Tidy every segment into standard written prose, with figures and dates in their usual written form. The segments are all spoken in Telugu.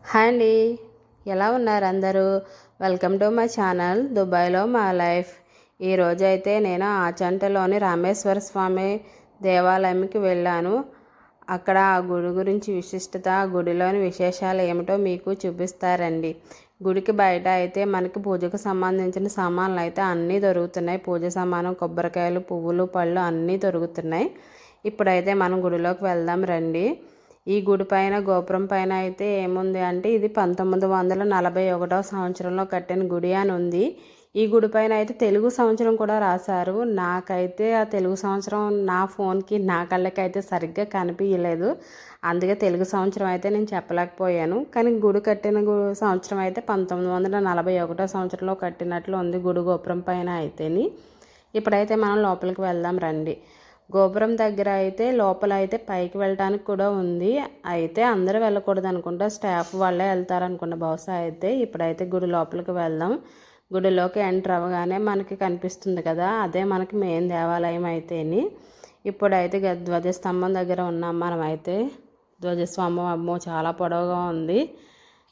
హాయ్ అండి, ఎలా ఉన్నారు అందరూ? వెల్కమ్ టు మై ఛానల్ దుబాయ్లో మా లైఫ్. ఈరోజు అయితే నేను ఆచంటలోని రామేశ్వర స్వామి దేవాలయంకి వెళ్ళాను. అక్కడ ఆ గుడి గురించి విశిష్టత, ఆ గుడిలోని విశేషాలు ఏమిటో మీకు చూపిస్తారండి. గుడికి బయట అయితే మనకి పూజకు సంబంధించిన సామాన్లు అయితే అన్నీ దొరుకుతున్నాయి. పూజ సామాను, కొబ్బరికాయలు, పువ్వులు, పళ్ళు అన్నీ దొరుకుతున్నాయి. ఇప్పుడైతే మనం గుడిలోకి వెళ్దాం రండి. ఈ గుడి పైన, గోపురం పైన అయితే ఏముంది అంటే ఇది 1941 సంవత్సరంలో కట్టిన గుడి అని ఉంది. ఈ గుడి పైన అయితే తెలుగు సంవత్సరం కూడా రాశారు. నాకైతే ఆ తెలుగు సంవత్సరం నా ఫోన్కి, నా కళ్ళకి అయితే సరిగ్గా కనిపించలేదు. అందుకే తెలుగు సంవత్సరం అయితే నేను చెప్పలేకపోయాను. కానీ గుడి కట్టిన సంవత్సరం అయితే 1941 సంవత్సరంలో కట్టినట్లు ఉంది గుడి గోపురం పైన అయితేని. ఇప్పుడైతే మనం లోపలికి వెళ్దాం రండి. గోపురం దగ్గర అయితే లోపల అయితే పైకి వెళ్ళడానికి కూడా ఉంది. అయితే అందరూ వెళ్ళకూడదు అనుకుంటా, స్టాఫ్ వాళ్ళే వెళ్తారనుకుంటా బహుశా. అయితే ఇప్పుడైతే గుడి లోపలికి వెళ్దాం. గుడిలోకి ఎంటర్ అవ్వగానే మనకి కనిపిస్తుంది కదా, అదే మనకి మెయిన్ దేవాలయం అయితేని. ఇప్పుడైతే ధ్వజస్తంభం దగ్గర ఉన్నాం మనం. అయితే ధ్వజస్తంభం అమ్మో చాలా పొడవుగా ఉంది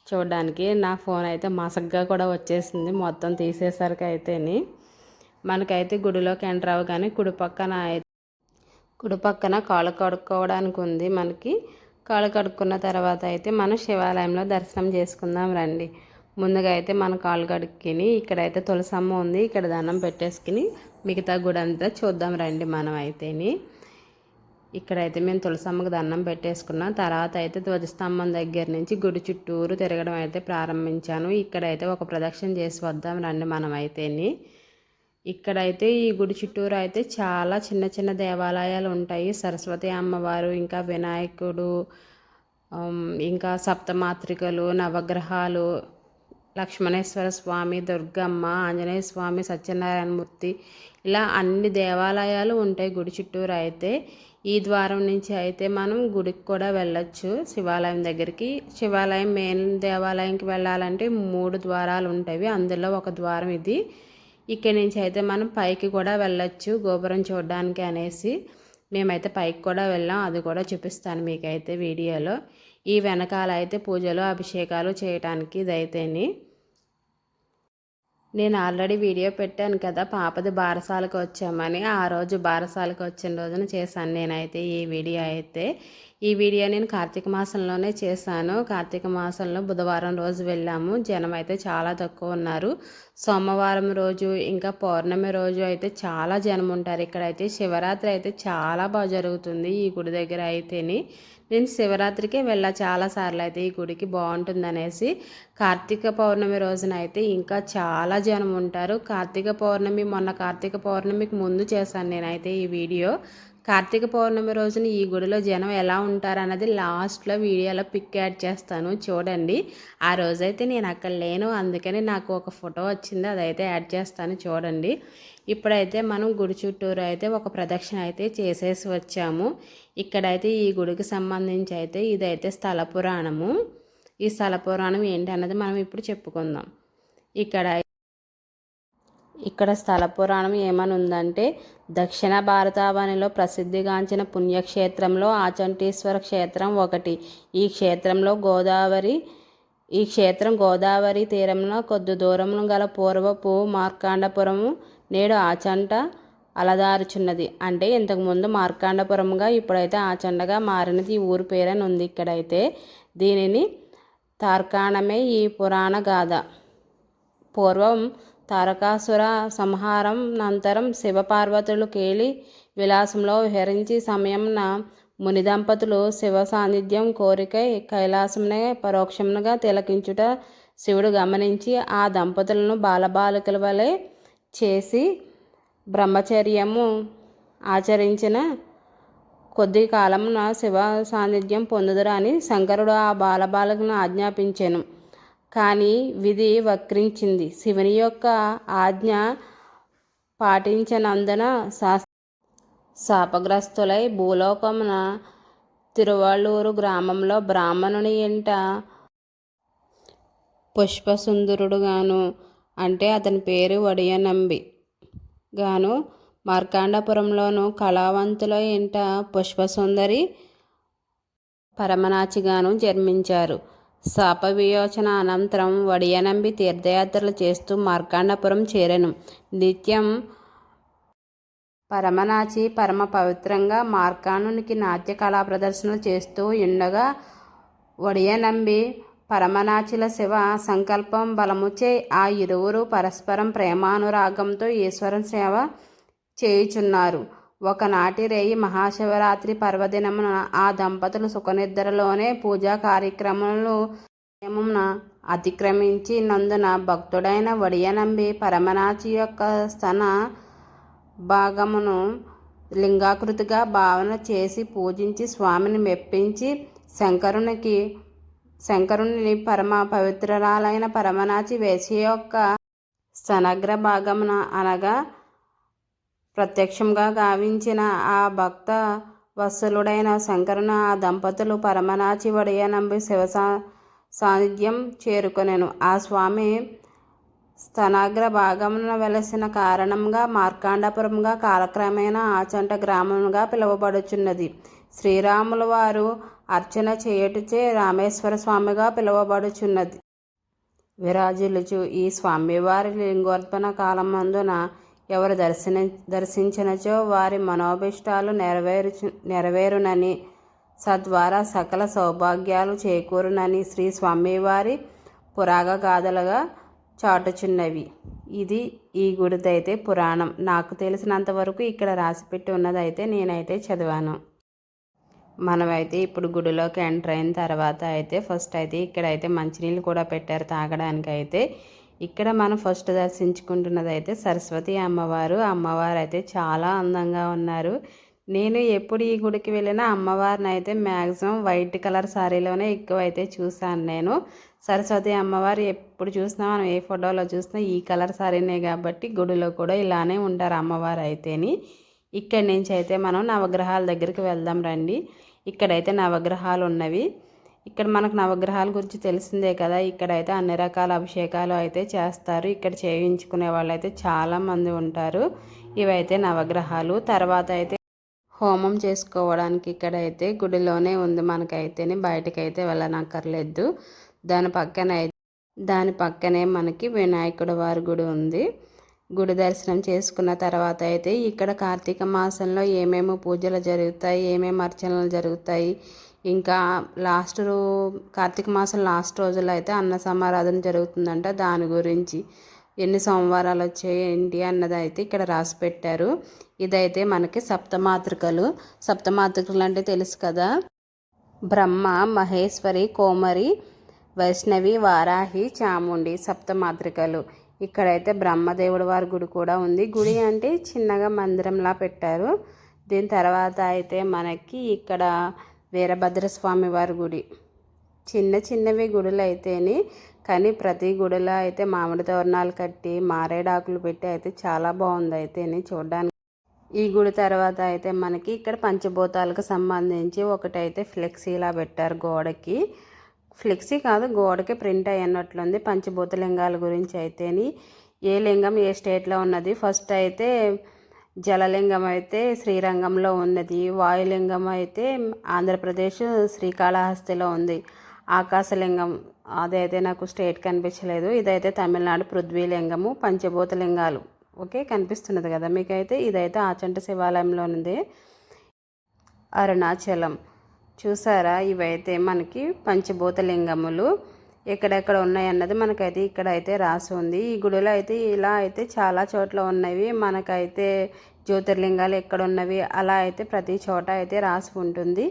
చూడడానికి. నా ఫోన్ అయితే మసగ్గా కూడా వచ్చేసింది మొత్తం తీసేసరికి అయితేని. మనకైతే గుడిలోకి ఎంటర్ అవ్వగానే కుడి పక్కన కాళ్ళు కడుక్కోవడానికి ఉంది మనకి. కాళ్ళు కడుక్కున్న తర్వాత అయితే మనం శివాలయంలో దర్శనం చేసుకుందాం రండి. ముందుగా అయితే మన కాళ్ళు కడుక్కుని ఇక్కడైతే తులసమ్మ ఉంది, ఇక్కడ దండం పెట్టేసుకుని మిగతా గుడి అంతా చూద్దాం రండి మనం అయితేని. ఇక్కడైతే మేము తులసమ్మకి దండం పెట్టేసుకున్నాం. తర్వాత అయితే ధ్వజస్తంభం దగ్గర నుంచి గుడి చుట్టూరు తిరగడం అయితే ప్రారంభించాను. ఇక్కడైతే ఒక ప్రదక్షిణ చేసి వద్దాం రండి మనం అయితేని. ఇక్కడైతే ఈ గుడి చుట్టూరు అయితే చాలా చిన్న చిన్న దేవాలయాలు ఉంటాయి. సరస్వతి అమ్మవారు, ఇంకా వినాయకుడు, ఇంకా సప్తమాతృకలు, నవగ్రహాలు, లక్ష్మణేశ్వర స్వామి, దుర్గమ్మ, ఆంజనేయ స్వామి, సత్యనారాయణమూర్తి, ఇలా అన్ని దేవాలయాలు ఉంటాయి గుడి చుట్టూరు అయితే. ఈ ద్వారం నుంచి అయితే మనం గుడికి కూడా వెళ్ళొచ్చు, శివాలయం దగ్గరికి. శివాలయం మెయిన్ దేవాలయంకి వెళ్ళాలంటే 3 ద్వారాలు ఉంటాయి, అందులో ఒక ద్వారం ఇది. ఇక్కడి నుంచి అయితే మనం పైకి కూడా వెళ్ళొచ్చు గోపురం చూడడానికి అనేసి. మేమైతే పైకి కూడా వెళ్ళాం, అది కూడా చూపిస్తాను మీకైతే వీడియోలో. ఈ వెనకాల అయితే పూజలు, అభిషేకాలు చేయటానికి ఇదైతేని. నేను ఆల్రెడీ వీడియో పెట్టాను కదా పాపది బారసాలకు వచ్చామని. ఆ రోజు బారసాలకు వచ్చిన రోజున చేశాను నేనైతే ఈ వీడియో అయితే. ఈ వీడియో నేను కార్తీక మాసంలోనే చేశాను. కార్తీక మాసంలో బుధవారం రోజు వెళ్ళాము. జనం అయితే చాలా తక్కువ ఉన్నారు. సోమవారం రోజు ఇంకా పౌర్ణమి రోజు అయితే చాలా జనం ఉంటారు. ఇక్కడైతే శివరాత్రి అయితే చాలా బాగా జరుగుతుంది ఈ గుడి దగ్గర అయితేని. నేను శివరాత్రికే వెళ్ళా చాలాసార్లు అయితే ఈ గుడికి బాగుంటుంది అనేసి. కార్తీక పౌర్ణమి రోజున అయితే ఇంకా చాలా జనం ఉంటారు. మొన్న కార్తీక పౌర్ణమికి ముందు చేశాను నేనైతే ఈ వీడియో. కార్తీక పౌర్ణమి రోజున ఈ గుడిలో జనం ఎలా ఉంటారు అన్నది లాస్ట్లో వీడియోలో పిక్ యాడ్ చేస్తాను చూడండి. ఆ రోజైతే నేను అక్కడ లేను, అందుకని నాకు ఒక ఫోటో వచ్చింది, అదైతే యాడ్ చేస్తాను చూడండి. ఇప్పుడైతే మనం గుడి చుట్టూరు అయితే ఒక ప్రదక్షిణ అయితే చేసేసి వచ్చాము. ఇక్కడైతే ఈ గుడికి సంబంధించి అయితే ఇదైతే స్థల పురాణము. ఈ స్థల పురాణం ఏంటి అన్నది మనం ఇప్పుడు చెప్పుకుందాం. ఇక్కడ స్థల పురాణం ఏమని ఉందంటే, దక్షిణ భారతావనిలో ప్రసిద్ధిగాంచిన పుణ్యక్షేత్రంలో ఆచంటీశ్వర క్షేత్రం ఒకటి. ఈ క్షేత్రం గోదావరి తీరంలో కొద్ది దూరంలో గల పూర్వపు మార్కాండపురము నేడు ఆచంట అలదారుచున్నది. అంటే ఇంతకుముందు మార్కాండపురంగా ఇప్పుడైతే ఆచండగా మారినది ఈ ఊరు పేరని ఉంది ఇక్కడైతే. దీనిని తార్కాణమే ఈ పురాణ గాథ. పూర్వం తారకాసుర సంహారం నంతరం శివపార్వతులు కేళి విలాసంలో విహరించి సమయంన ముని దంపతులు శివ సాన్నిధ్యం కోరికై కైలాసంనే పరోక్షంగా తిలకించుట శివుడు గమనించి ఆ దంపతులను బాలబాలికల వలె చేసి బ్రహ్మచర్యము ఆచరించిన కొద్ది కాలమున శివ సాన్నిధ్యం పొందుదురు అని శంకరుడు ఆ బాలబాలికలను ఆజ్ఞాపించెను. కానీ విధి వక్రించింది. శివుని యొక్క ఆజ్ఞ పాటించనందున శాపగ్రస్తులై భూలోకమున తిరువళ్ళూరు గ్రామంలో బ్రాహ్మణుని ఇంట పుష్పసుందరుడుగాను, అంటే అతని పేరు వడియనంబి గాను, మార్కాండపురంలోను కళావంతుల ఇంట పుష్పసుందరి పరమనాచిగాను జన్మించారు. శాప విమోచన అనంతరం వడియనంబి తీర్థయాత్రలు చేస్తూ మార్కాండపురం చేరెను. నిత్యం పరమనాచి పరమ పవిత్రంగా మార్కాండునికి నాట్య కళా ప్రదర్శనలు చేస్తూ ఉండగా వడియనంబి పరమనాచిల శివ సంకల్పం బలముచే ఆ ఇరువురు పరస్పరం ప్రేమానురాగంతో ఈశ్వర సేవ చేయుచున్నారు. ఒకనాటి రేయి మహాశివరాత్రి పర్వదినమున ఆ దంపతులు సుఖనిద్రలోనే పూజా కార్యక్రమాలు నియమమున అతిక్రమించి నందున భక్తుడైన వడియనంబి పరమనాచి యొక్క స్తన భాగమును లింగాకృతిగా భావన చేసి పూజించి స్వామిని మెప్పించి శంకరుని పరమ పవిత్రురాలైన పరమనాచి వేసి యొక్క స్తనగ్ర భాగమున అనగా ప్రత్యక్షంగా గావించిన ఆ భక్త వత్సలుడైన శంకరుని ఆ దంపతులు పరమనాచి వడియనంబి శివ సాన్నిధ్యం చేరుకొనెను. ఆ స్వామి స్తనాగ్ర భాగమున వెలసిన కారణంగా మార్కాండపురంగా కాలక్రమేణా ఆచంట గ్రామముగా పిలువబడుచున్నది. శ్రీరాముల వారు అర్చన చేయుటచే రామేశ్వర స్వామిగా పిలువబడుచున్నది. విరాజిల్లుచు ఈ స్వామివారి లింగోద్భవ కాలమందున ఎవరు దర్శించినచో వారి మనోభిష్టాలు నెరవేరునని, తద్వారా సకల సౌభాగ్యాలు చేకూరునని శ్రీ స్వామివారి పురాణ గాథలుగా చాటుచున్నవి. ఇది ఈ గుడిదైతే పురాణం. నాకు తెలిసినంతవరకు ఇక్కడ రాసిపెట్టి ఉన్నదైతే నేనైతే చదివాను. మనమైతే ఇప్పుడు గుడిలోకి ఎంటర్ అయిన తర్వాత అయితే ఫస్ట్ అయితే ఇక్కడైతే మంచినీళ్ళు కూడా పెట్టారు తాగడానికి. అయితే ఇక్కడ మనం ఫస్ట్ దర్శించుకుంటున్నది అయితే సరస్వతి అమ్మవారు. అమ్మవారు అయితే చాలా అందంగా ఉన్నారు. నేను ఎప్పుడు ఈ గుడికి వెళ్ళినా అమ్మవారిని అయితే మ్యాక్సిమం వైట్ కలర్ శారీలోనే ఎక్కువ అయితే చూశాను నేను. సరస్వతి అమ్మవారు ఎప్పుడు చూసినా మనం ఏ ఫోటోలో చూసినా ఈ కలర్ శారీనే కాబట్టి గుడిలో కూడా ఇలానే ఉంటారు అమ్మవారు అయితేని. ఇక్కడి నుంచి అయితే మనం నవగ్రహాల దగ్గరికి వెళ్దాం రండి. ఇక్కడైతే నవగ్రహాలు ఉన్నవి. ఇక్కడ మనకు నవగ్రహాల గురించి తెలిసిందే కదా. ఇక్కడైతే అన్ని రకాల అభిషేకాలు అయితే చేస్తారు. ఇక్కడ చేయించుకునే వాళ్ళు అయితే చాలామంది ఉంటారు. ఇవైతే నవగ్రహాలు. తర్వాత అయితే హోమం చేసుకోవడానికి ఇక్కడైతే గుడిలోనే ఉంది. మనకైతేనే బయటకైతే వెళ్ళనక్కర్లేదు. దాని పక్కనే మనకి వినాయకుడి వారి గుడి ఉంది. గుడి దర్శనం చేసుకున్న తర్వాత అయితే ఇక్కడ కార్తీక మాసంలో ఏమేమి పూజలు జరుగుతాయి, ఏమేమి అర్చనలు జరుగుతాయి, ఇంకా కార్తీక మాసం లాస్ట్ రోజుల్లో అయితే అన్న సమారాధన జరుగుతుందంట. దాని గురించి ఎన్ని సోమవారాలు వచ్చాయి ఏంటి అన్నది అయితే ఇక్కడ రాసి పెట్టారు. ఇదైతే మనకి సప్తమాతృకలు. సప్తమాతృకలు అంటే తెలుసు కదా, బ్రహ్మ, మహేశ్వరి, కోమరి, వైష్ణవి, వారాహి, చాముండి సప్తమాతృకలు. ఇక్కడైతే బ్రహ్మదేవుడి వారి గుడి కూడా ఉంది. గుడి అంటే చిన్నగా మందిరంలా పెట్టారు. దీని తర్వాత అయితే మనకి ఇక్కడ వీరభద్రస్వామి వారి గుడి. చిన్నవి గుడులు అయితేని, కానీ ప్రతి గుడిలో అయితే మామిడి తోరణాలు కట్టి మారేడాకులు పెట్టి అయితే చాలా బాగుంది అయితేని చూడడానికి. ఈ గుడి తర్వాత అయితే మనకి ఇక్కడ పంచభూతాలకు సంబంధించి ఒకటైతే ఫ్లెక్సీలా పెట్టారు గోడకి. ఫ్లెక్సీ కాదు, గోడకి ప్రింట్ అయ్యన్నట్లుంది. పంచభూత లింగాల గురించి అయితేని ఏ లింగం ఏ స్టేట్లో ఉన్నది. ఫస్ట్ అయితే జలలింగం అయితే శ్రీరంగంలో ఉన్నది. వాయులింగం అయితే ఆంధ్రప్రదేశ్ శ్రీకాళహస్తిలో ఉంది. ఆకాశలింగం అదైతే నాకు స్టేట్ కనిపించలేదు. ఇదైతే తమిళనాడు పృథ్వీలింగము. పంచభూత లింగాలు ఓకే కనిపిస్తున్నది కదా మీకైతే. ఇదైతే ఆచంట శివాలయంలో ఉంది. అరుణాచలం చూసారా, ఇవైతే మనకి పంచభూత లింగములు ఎక్కడెక్కడ ఉన్నాయి అన్నది మనకైతే ఇక్కడైతే రాసి ఉంది. ఈ గుడిలో అయితే ఇలా అయితే చాలా చోట్ల ఉన్నవి. మనకైతే జ్యోతిర్లింగాలు ఎక్కడ ఉన్నవి అలా అయితే ప్రతి చోట అయితే రాసి ఉంటుంది.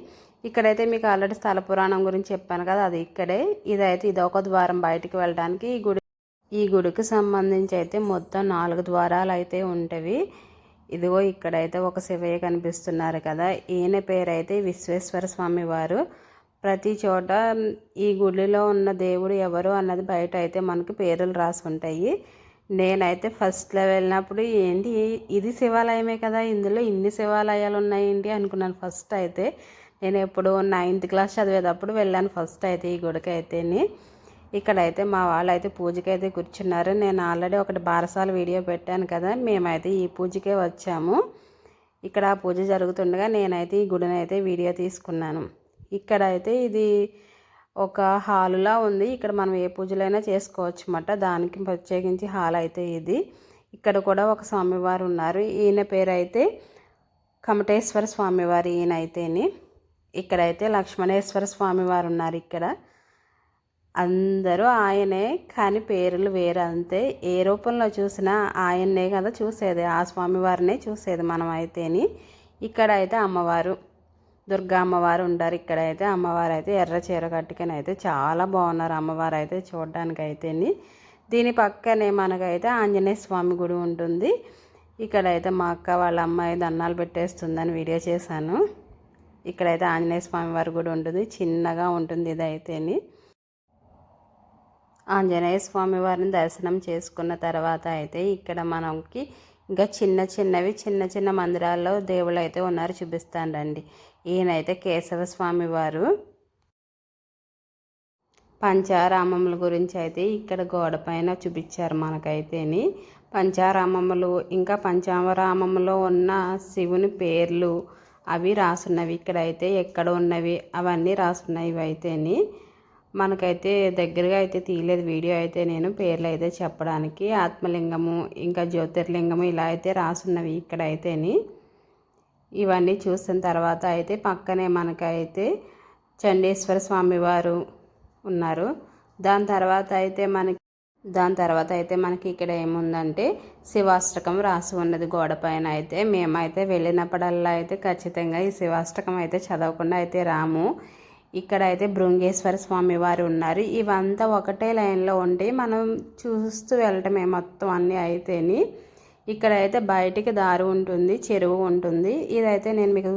ఇక్కడైతే మీకు ఆల్రెడీ స్థల పురాణం గురించి చెప్పాను కదా, అది ఇక్కడే. ఇదొక ద్వారం బయటికి వెళ్ళడానికి. ఈ గుడికి సంబంధించి అయితే మొత్తం 4 ద్వారాలు అయితే ఉంటవి. ఇదిగో ఇక్కడైతే ఒక శివయ్య కనిపిస్తున్నారు కదా, ఈయన పేరైతే విశ్వేశ్వర స్వామి వారు. ప్రతి చోట ఈ గుడిలో ఉన్న దేవుడు ఎవరు అన్నది బయట అయితే మనకు పేర్లు రాసి ఉంటాయి. నేనైతే ఫస్ట్లో వెళ్ళినప్పుడు ఏంటి ఇది శివాలయమే కదా, ఇందులో ఇన్ని శివాలయాలు ఉన్నాయేంటి అనుకున్నాను ఫస్ట్ అయితే. నేను ఎప్పుడు 9th క్లాస్ చదివేటప్పుడు వెళ్ళాను ఫస్ట్ అయితే ఈ గుడికి అయితేని. ఇక్కడైతే మా వాళ్ళు అయితే పూజకైతే కూర్చున్నారు. నేను ఆల్రెడీ ఒకటి బారసాల వీడియో పెట్టాను కదా, మేమైతే ఈ పూజకే వచ్చాము. ఇక్కడ ఆ పూజ జరుగుతుండగా నేనైతే ఈ గుడిని అయితే వీడియో తీసుకున్నాను. ఇక్కడైతే ఇది ఒక హాలులా ఉంది. ఇక్కడ మనం ఏ పూజలైనా చేసుకోవచ్చు అన్నమాట. దానికి ప్రత్యేకించి హాల్ అయితే ఇది. ఇక్కడ కూడా ఒక స్వామివారు ఉన్నారు. ఈయన పేరు అయితే కమటేశ్వర స్వామివారు ఈయన అయితేని. ఇక్కడైతే లక్ష్మణేశ్వర స్వామివారు ఉన్నారు. ఇక్కడ అందరూ ఆయనే, కానీ పేర్లు వేరు అంతే. ఏ రూపంలో చూసినా ఆయన్నే కదా చూసేది, ఆ స్వామివారినే చూసేది మనం అయితేని. ఇక్కడైతే అమ్మవారు దుర్గా అమ్మవారు ఉంటారు. ఇక్కడైతే అమ్మవారు అయితే ఎర్ర చీర కట్టుకొని అయితే చాలా బాగున్నారు అమ్మవారు అయితే చూడడానికి అయితేని. దీని పక్కనే మనకైతే ఆంజనేయ స్వామి గుడి ఉంటుంది. ఇక్కడైతే మా అక్క వాళ్ళ అమ్మాయి దండాలు పెట్టేస్తుందని వీడియో చేశాను. ఇక్కడైతే ఆంజనేయ స్వామి వారి గుడి ఉంటుంది, చిన్నగా ఉంటుంది ఇదైతేని. ఆంజనేయ స్వామి వారిని దర్శనం చేసుకున్న తర్వాత అయితే ఇక్కడ మనకి ఇంకా చిన్న చిన్న మందిరాల్లో దేవుళ్ళు అయితే ఉన్నారు, చూపిస్తాను రండి. ఈయనైతే కేశవ స్వామి వారు. పంచారామముల గురించి అయితే ఇక్కడ గోడ పైన చూపించారు మనకైతేని. పంచారామములు ఇంకా పంచారామములో ఉన్న శివుని పేర్లు అవి రాసున్నవి. ఇక్కడైతే ఎక్కడ ఉన్నవి అవన్నీ రాసున్నవి. ఇవి అయితేని మనకైతే దగ్గరగా అయితే తీయలేదు వీడియో అయితే నేను, పేర్లు అయితే చెప్పడానికి. ఆత్మలింగము ఇంకా జ్యోతిర్లింగము ఇలా అయితే రాసున్నవి ఇక్కడైతేని. ఇవన్నీ చూసిన తర్వాత అయితే పక్కనే మనకైతే చండీశ్వర స్వామి వారు ఉన్నారు. దాని తర్వాత అయితే మనకి ఇక్కడ ఏముందంటే శివాష్టకం రాసి ఉన్నది గోడ పైన అయితే. మేమైతే వెళ్ళినప్పుడల్లా అయితే ఖచ్చితంగా ఈ శివాష్టకం అయితే చదవకుండా అయితే రాము. ఇక్కడ అయితే భృంగేశ్వర స్వామి వారు ఉన్నారు. ఇవంతా ఒకటే లైన్లో ఉండి మనం చూస్తూ వెళ్ళటమే మొత్తం అన్నీ అయితేని. ఇక్కడైతే బయటికి దారి ఉంటుంది, చెరువు ఉంటుంది. ఇదైతే నేను మీకు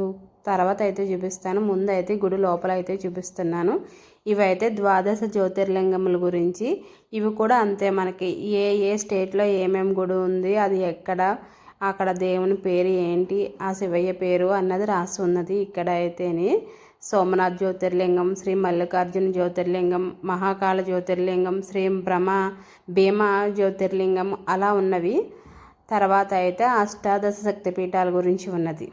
తర్వాత అయితే చూపిస్తాను. ముందు అయితే గుడి లోపల అయితే చూపిస్తున్నాను. ఇవైతే ద్వాదశ జ్యోతిర్లింగముల గురించి. ఇవి కూడా అంతే, మనకి ఏ స్టేట్లో ఏమేమి గుడి ఉంది, అది ఎక్కడ, అక్కడ దేవుని పేరు ఏంటి, ఆ శివయ్య పేరు అన్నది రాసి ఉన్నది. ఇక్కడ అయితేని సోమనాథ్ జ్యోతిర్లింగం, శ్రీ మల్లికార్జున జ్యోతిర్లింగం, మహాకాళ జ్యోతిర్లింగం, శ్రీ భీమా జ్యోతిర్లింగం అలా ఉన్నవి. తర్వాత అయితే అష్టాదశ శక్తిపీఠాల గురించి ఉన్నది.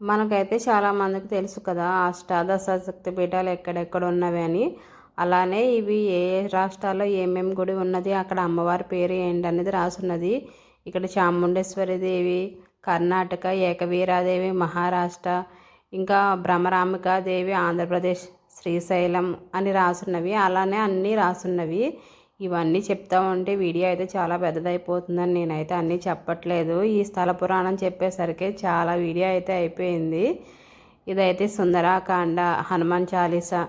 మనకైతే చాలామందికి తెలుసు కదా అష్టాదశ శక్తిపీఠాలు ఎక్కడెక్కడ ఉన్నవి అని. అలానే ఇవి ఏ రాష్ట్రాల్లో ఏమేమి గుడి ఉన్నది, అక్కడ అమ్మవారి పేరు ఏంటి అనేది రాసున్నది. ఇక్కడ చాముండేశ్వరి దేవి కర్ణాటక, ఏకవీరాదేవి మహారాష్ట్ర, ఇంకా భ్రమరాంబికాదేవి ఆంధ్రప్రదేశ్, శ్రీశైలం అని రాసున్నవి. అలానే అన్నీ రాసున్నవి. ఇవన్నీ చెప్తా ఉంటే వీడియో అయితే చాలా పెద్దదైపోతుందని నేనైతే అన్నీ చెప్పట్లేదు. ఈ స్థల పురాణం చెప్పేసరికి చాలా వీడియో అయితే అయిపోయింది. ఇదైతే సుందరాకాండ, హనుమాన్ చాలీసా,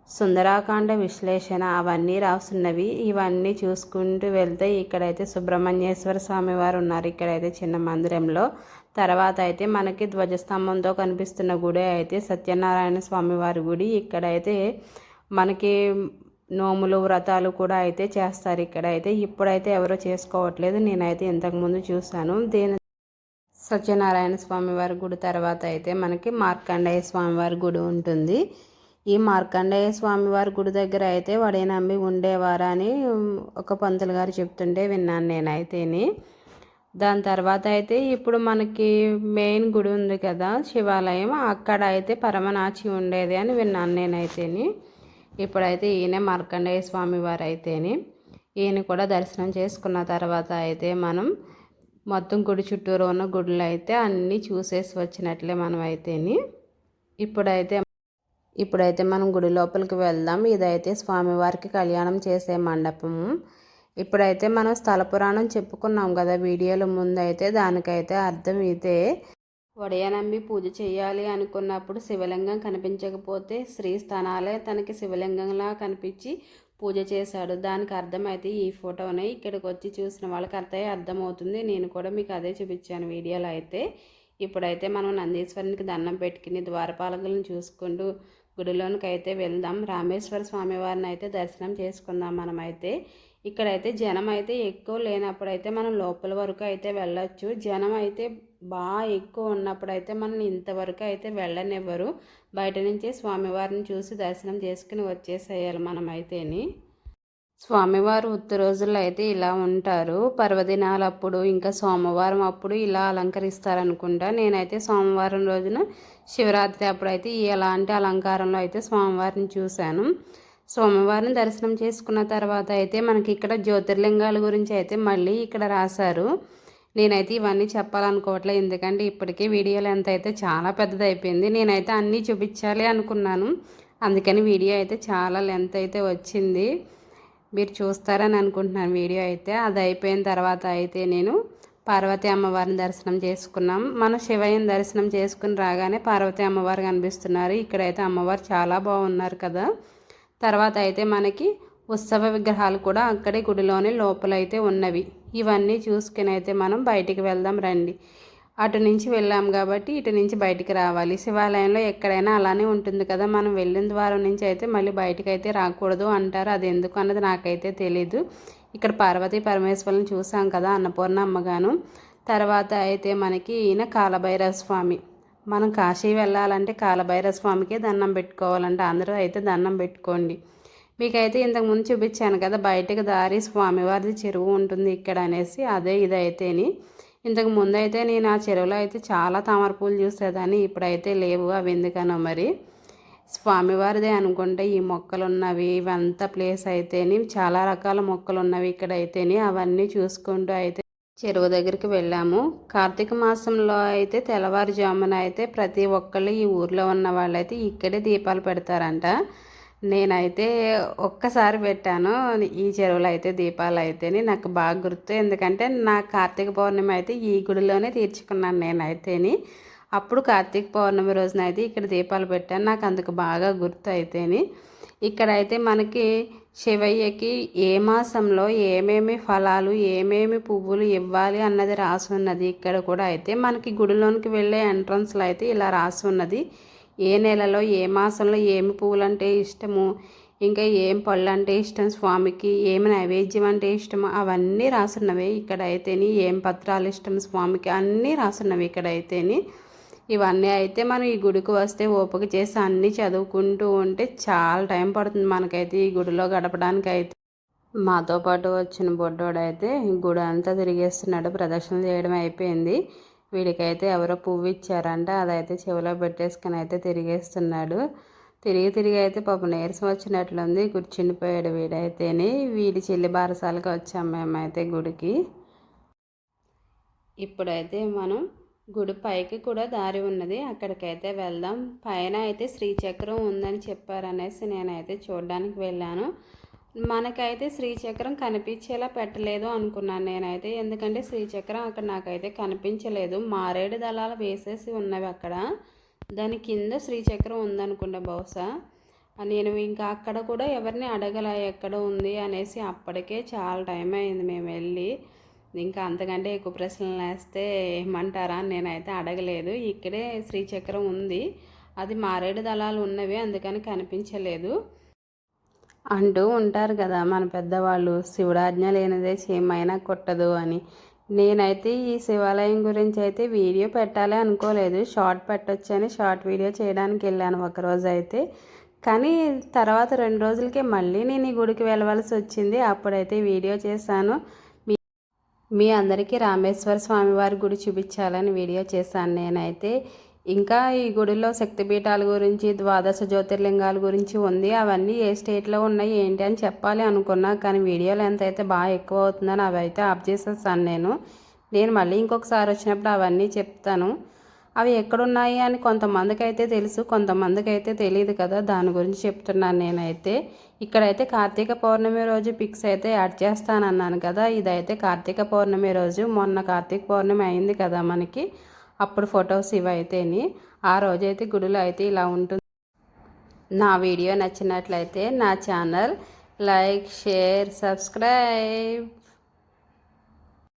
సుందరాకాండ విశ్లేషణ అవన్నీ రాసున్నవి. ఇవన్నీ చూసుకుంటూ వెళ్తే ఇక్కడైతే సుబ్రహ్మణ్యేశ్వర స్వామి వారు ఉన్నారు. ఇక్కడైతే చిన్న మందిరంలో. తర్వాత అయితే మనకి ధ్వజస్తంభంతో కనిపిస్తున్న గుడి అయితే సత్యనారాయణ స్వామి వారి గుడి. ఇక్కడైతే మనకి నోములు వ్రతాలు కూడా అయితే చేస్తారు ఇక్కడైతే. ఇప్పుడైతే ఎవరో చేసుకోవట్లేదు, నేనైతే ఇంతకుముందు చూశాను. సత్యనారాయణ స్వామి వారి గుడి తర్వాత అయితే మనకి మార్కండేయ స్వామివారి గుడి ఉంటుంది. ఈ మార్కండేయ స్వామివారి గుడి దగ్గర అయితే వడేనమ్మి ఉండేవారని ఒక పంతులు గారు చెప్తుంటే విన్నాను నేనైతేని. దాని తర్వాత అయితే ఇప్పుడు మనకి మెయిన్ గుడి ఉంది కదా శివాలయం, అక్కడ అయితే పరమనాచి ఉండేది అని విన్నాను నేనైతేని. ఇప్పుడైతే ఈయన మార్కండేయ స్వామి వారు అయితేని. ఈయన కూడా దర్శనం చేసుకున్న తర్వాత అయితే మనం మొత్తం గుడి చుట్టూరు ఉన్న గుడులు అయితే అన్నీ చూసేసి వచ్చినట్లే మనం అయితేని. ఇప్పుడైతే మనం గుడి లోపలికి వెళ్దాం. ఇదైతే స్వామివారికి కళ్యాణం చేసే మండపము. ఇప్పుడైతే మనం స్థల పురాణం చెప్పుకున్నాం కదా వీడియోలో ముందైతే, దానికైతే అర్థం ఇదే. వడయనమ్మి పూజ చేయాలి అనుకున్నప్పుడు శివలింగం కనిపించకపోతే శ్రీస్థానాలే తనకి శివలింగంలా కనిపించి పూజ చేశాడు. దానికి అర్థమైతే ఈ ఫోటోనే. ఇక్కడికి వచ్చి చూసిన వాళ్ళకి అర్థమవుతుంది. నేను కూడా మీకు అదే చూపించాను వీడియోలో అయితే. ఇప్పుడైతే మనం నందీశ్వరునికి దండం పెట్టుకుని ద్వారపాలకులను చూసుకుంటూ గుడిలోనికి అయితే వెళ్దాం. రామేశ్వర స్వామి వారిని అయితే దర్శనం చేసుకుందాం మనమైతే. ఇక్కడైతే జనం అయితే ఎక్కువ లేనప్పుడైతే మనం లోపల వరకు అయితే వెళ్ళొచ్చు. జనం అయితే బాగా ఎక్కువ ఉన్నప్పుడైతే మనం ఇంతవరకు అయితే వెళ్ళనివ్వరు. బయట నుంచే స్వామివారిని చూసి దర్శనం చేసుకుని వచ్చేసేయాలి మనమైతేని. స్వామివారు ఉత్త రోజుల్లో అయితే ఇలా ఉంటారు. పర్వదినాలప్పుడు ఇంకా సోమవారం అప్పుడు ఇలా అలంకరిస్తారనుకుంటా. నేనైతే సోమవారం రోజున శివరాత్రి అప్పుడైతే ఎలాంటి అలంకారంలో అయితే స్వామివారిని చూశాను. సోమవారం దర్శనం చేసుకున్న తర్వాత అయితే మనకి ఇక్కడ జ్యోతిర్లింగాల గురించి అయితే మళ్ళీ ఇక్కడ రాశారు. నేనైతే ఇవన్నీ చెప్పాలనుకోవట్లేదు, ఎందుకంటే ఇప్పటికే వీడియో లెంత్ అయితే చాలా పెద్దదైపోయింది. నేనైతే అన్నీ చూపించాలి అనుకున్నాను, అందుకని వీడియో అయితే చాలా లెంత్ అయితే వచ్చింది. మీరు చూస్తారని అనుకుంటున్నాను వీడియో అయితే. అది అయిపోయిన తర్వాత అయితే నేను పార్వతీ అమ్మవారిని దర్శనం చేసుకున్నాం. మన శివయ్యని దర్శనం చేసుకుని రాగానే పార్వతీ అమ్మవారు కనిపిస్తున్నారు. ఇక్కడైతే అమ్మవారు చాలా బాగున్నారు కదా. తర్వాత అయితే మనకి ఉత్సవ విగ్రహాలు కూడా అక్కడే గుడిలోనే లోపలైతే ఉన్నవి. ఇవన్నీ చూసుకుని అయితే మనం బయటికి వెళ్దాం రండి. అటు నుంచి వెళ్ళాం కాబట్టి ఇటు నుంచి బయటికి రావాలి. శివాలయంలో ఎక్కడైనా అలానే ఉంటుంది కదా, మనం వెళ్ళిన ద్వారం నుంచి అయితే మళ్ళీ బయటికి అయితే రాకూడదు అంటారు. అది ఎందుకు అన్నది నాకైతే తెలీదు. ఇక్కడ పార్వతీ పరమేశ్వరుని చూసాం కదా, అన్నపూర్ణ అమ్మగాను. తర్వాత అయితే మనకి ఈయన కాలభైరవ స్వామి. మనం కాశీ వెళ్ళాలంటే కాలభైరవ స్వామికే దండం పెట్టుకోవాలంటే అందరూ అయితే దండం పెట్టుకోండి. మీకైతే ఇంతకుముందు చూపించాను కదా బయటకు దారి స్వామివారిది చెరువు ఉంటుంది ఇక్కడ అనేసి, అదే ఇదైతేని. ఇంతకు ముందు అయితే నేను ఆ చెరువులో అయితే చాలా తామర పూలు చూసేదాన్ని, ఇప్పుడైతే లేవు. అవి ఎందుకనో మరి స్వామివారిదే అనుకుంటే ఈ మొక్కలు ఉన్నవి. ఇవంతా ప్లేస్ అయితేని చాలా రకాల మొక్కలు ఉన్నవి ఇక్కడ అయితేని. అవన్నీ చూసుకుంటూ అయితే చెరువు దగ్గరికి వెళ్ళాము. కార్తీక మాసంలో అయితే తెల్లవారుజామున అయితే ప్రతి ఒక్కళ్ళు ఈ ఊర్లో ఉన్న వాళ్ళైతే ఇక్కడే దీపాలు పెడతారంట. నేనైతే ఒక్కసారి పెట్టాను ఈ చెరువులో అయితే దీపాలు అయితేని. నాకు బాగా గుర్తు, ఎందుకంటే నా కార్తీక పౌర్ణమి అయితే ఈ గుడిలోనే తీర్చుకున్నాను నేనైతేని. అప్పుడు కార్తీక పౌర్ణమి రోజున అయితే ఇక్కడ దీపాలు పెట్టాను. నాకు అందుకు బాగా గుర్తు అయితేని. ఇక్కడైతే మనకి శివయ్యకి ఏ మాసంలో ఏమేమి ఫలాలు ఏమేమి పువ్వులు ఇవ్వాలి అన్నది రాసి ఉన్నది. ఇక్కడ కూడా అయితే మనకి గుడిలోనికి వెళ్ళే ఎంట్రన్స్లో అయితే ఇలా రాసి ఉన్నది. ఏ నెలలో ఏ మాసంలో ఏమి పువ్వులు అంటే ఇష్టము, ఇంకా ఏం పళ్ళు అంటే ఇష్టం స్వామికి, ఏమి నైవేద్యం అంటే ఇష్టము, అవన్నీ రాసున్నవి ఇక్కడ అయితేని. ఏం పత్రాలు ఇష్టం స్వామికి అన్నీ రాసున్నవి ఇక్కడ అయితేని. ఇవన్నీ అయితే మనం ఈ గుడికి వస్తే ఓపిక చేసి అన్నీ చదువుకుంటూ ఉంటే చాలా టైం పడుతుంది మనకైతే ఈ గుడిలో గడపడానికి అయితే. మాతో పాటు వచ్చిన బొడ్డోడైతే గుడి అంతా తిరిగేస్తున్నాడు, ప్రదర్శన చేయడం అయిపోయింది. వీడికైతే ఎవరో పువ్వు ఇచ్చారంట, అదైతే చెవిలో పెట్టేసుకుని అయితే తిరిగేస్తున్నాడు. తిరిగి అయితే పాపం నీరసం వచ్చినట్లుంది, కూర్చుండిపోయాడు వీడైతేనే. వీడి చెల్లి బారసాలకు వచ్చాం మేమైతే గుడికి. ఇప్పుడైతే మనం గుడి పైకి కూడా దారి ఉన్నది, అక్కడికైతే వెళ్దాం. పైన అయితే శ్రీచక్రం ఉందని చెప్పారనేసి నేనైతే చూడడానికి వెళ్ళాను. మనకైతే శ్రీచక్రం కనిపించేలా పెట్టలేదు అనుకున్నాను నేనైతే, ఎందుకంటే శ్రీచక్రం అక్కడ నాకైతే కనిపించలేదు. మారేడు దళాలు వేసేసి ఉన్నవి అక్కడ, దాని కింద శ్రీచక్రం ఉందనుకుంటా బహుశా. నేను ఇంకా అక్కడ కూడా ఎవరిని అడగల ఎక్కడ ఉంది అనేసి. అప్పటికే చాలా టైం అయింది మేము వెళ్ళి. ఇంకా అంతకంటే ఎక్కువ ప్రశ్నలు వేస్తే ఏమంటారా అని నేనైతే అడగలేదు. ఇక్కడే శ్రీచక్రం ఉంది, అది మారేడు దళాలు ఉన్నవి అందుకని కనిపించలేదు అంటూ ఉంటారు కదా మన పెద్దవాళ్ళు, శివుడాజ్ఞ లేనిదే చీమైనా కొట్టదు అని. నేనైతే ఈ శివాలయం గురించి అయితే వీడియో పెట్టాలి అనుకోలేదు, షార్ట్ పెట్టొచ్చని షార్ట్ వీడియో చేయడానికి వెళ్ళాను ఒకరోజు అయితే. కానీ తర్వాత 2 రోజులకే మళ్ళీ నేను ఈ గుడికి వెళ్ళవలసి వచ్చింది. అప్పుడైతే వీడియో చేశాను. మీ అందరికీ రామేశ్వర స్వామివారి గుడి చూపించాలని వీడియో చేశాను నేనైతే. ఇంకా ఈ గుడిలో శక్తిపీఠాల గురించి, ద్వాదశ జ్యోతిర్లింగాల గురించి ఉంది. అవన్నీ ఏ స్టేట్లో ఉన్నాయి ఏంటి అని చెప్పాలి అనుకున్నా, కానీ వీడియోలో ఎంత అయితే బాగా ఎక్కువ అవుతుందని అవి అయితే ఆఫ్ చేసేసాను నేను మళ్ళీ ఇంకొకసారి వచ్చినప్పుడు అవన్నీ చెప్తాను. అవి ఎక్కడున్నాయి అని కొంతమందికి అయితే తెలుసు, కొంతమందికి అయితే తెలియదు కదా, దాని గురించి చెప్తున్నాను నేనైతే. ఇక్కడైతే కార్తీక పౌర్ణమి రోజు పిక్స్ అయితే యాడ్ చేస్తానన్నాను కదా, ఇదైతే కార్తీక పౌర్ణమి రోజు, మొన్న కార్తీక పౌర్ణమి అయింది కదా మనకి, అప్పుడు ఫొటోస్ ఇవైతేని. ఆ రోజైతే గుడిలో అయితే ఇలా ఉంటుంది. నా వీడియో నచ్చినట్లయితే నా ఛానల్ లైక్, షేర్, సబ్స్క్రైబ్.